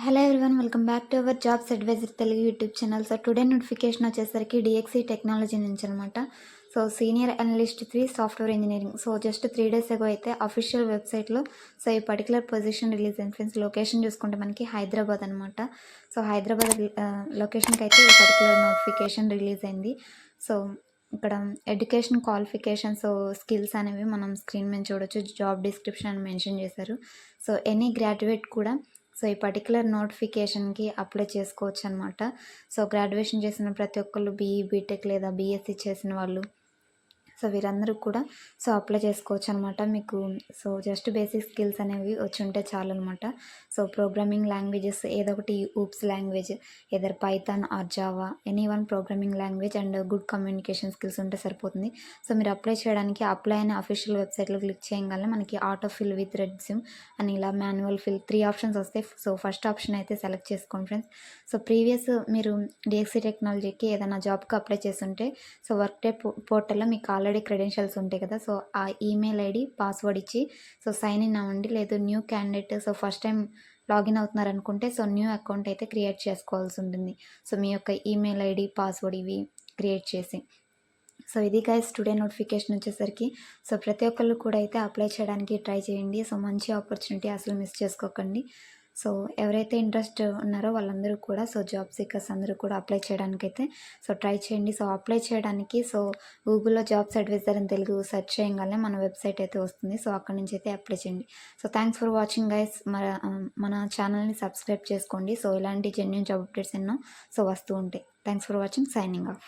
Hello everyone, welcome back to our jobs advisor Telugu YouTube channel. So today notification వచ్చేసరికి DXC technology నుంచి అనమాట. So senior analyst 3 software engineering. So just 3 days ago అయితే official వెబ్సైట్లో so ఈ particular position release అయింది friends. Location చూసుకుంటే మనకి హైదరాబాద్ అనమాట. సో హైదరాబాద్ లొకేషన్కి అయితే ఈ పర్టికులర్ నోటిఫికేషన్ రిలీజ్ అయింది. సో ఇక్కడ ఎడ్యుకేషన్ క్వాలిఫికేషన్స్ స్కిల్స్ అనేవి మనం స్క్రీన్ మీద చూడొచ్చు. జాబ్ డిస్క్రిప్షన్ అని మెన్షన్ చేశారు. సో ఎనీ గ్రాడ్యుయేట్ కూడా సో ఈ పర్టికులర్ నోటిఫికేషన్కి అప్లై చేసుకోవచ్చు అనమాట. సో గ్రాడ్యుయేషన్ చేసిన ప్రతి ఒక్కళ్ళు బీఈ బీటెక్ లేదా బీఎస్సీ చేసిన వాళ్ళు సో వీరందరూ కూడా సో అప్లై చేసుకోవచ్చు అనమాట. మీకు సో జస్ట్ బేసిక్ స్కిల్స్ అనేవి వచ్చి ఉంటే చాలు అనమాట. సో ప్రోగ్రామింగ్ లాంగ్వేజెస్ ఏదో ఒకటి, OOPS language, either Python or Java, any one programming language and good communication skills ఉంటే సరిపోతుంది. సో మీరు అప్లై చేయడానికి అప్లై అనే అఫీషియల్ వెబ్సైట్లో క్లిక్ చేయగానే మనకి ఆటో ఫిల్ విత్ రెజ్యూమ్ అని ఇలా మాన్యువల్ ఫిల్ 3 ఆప్షన్స్ వస్తాయి. సో ఫస్ట్ ఆప్షన్ అయితే సెలెక్ట్ చేసుకోండి ఫ్రెండ్స్. సో ప్రీవియస్ మీరు డిఎక్సీ టెక్నాలజీకి ఏదైనా జాబ్కి అప్లై చేస్తుంటే సో వర్క్ డే పోర్టల్లో మీకు ఆల్రెడీ క్రెడెన్షియల్స్ ఉంటాయి కదా. సో ఆ ఈమెయిల్ ఐడి పాస్వర్డ్ ఇచ్చి సో సైన్ ఇన్ అవ్వండి. లేదు new candidate so first time login అవుతున్నారు అనుకుంటే సో న్యూ అకౌంట్ అయితే క్రియేట్ చేసుకోవాల్సి ఉంటుంది. సో మీ యొక్క ఈమెయిల్ ఐడి, పాస్వర్డ్ ఇవి క్రియేట్ చేసి. సో ఇది గైస్ టుడే నోటిఫికేషన్ వచ్చేసరికి. సో ప్రతి ఒక్కళ్ళు కూడా అయితే అప్లై చేయడానికి ట్రై చేయండి. సో మంచి ఆపర్చునిటీ, అసలు మిస్ చేసుకోకండి. సో ఎవరైతే ఇంట్రెస్ట్ ఉన్నారో వాళ్ళందరూ కూడా సో జాబ్ సీకర్స్ అందరూ కూడా అప్లై చేయడానికైతే సో ట్రై చేయండి. సో అప్లై చేయడానికి సో గూగుల్లో జాబ్స్ అడ్వైజర్ అని తెలుగు సెర్చ్ చేయగానే మన వెబ్సైట్ అయితే వస్తుంది. సో అక్కడ నుంచి అయితే అప్లై చేయండి. So thanks for watching guys. మన ఛానల్ని సబ్స్క్రైబ్ చేసుకోండి. సో ఇలాంటి జెన్యూన్ జాబ్ అప్డేట్స్ ఎన్నో సో వస్తూ ఉంటాయి. Thanks for watching. Signing off.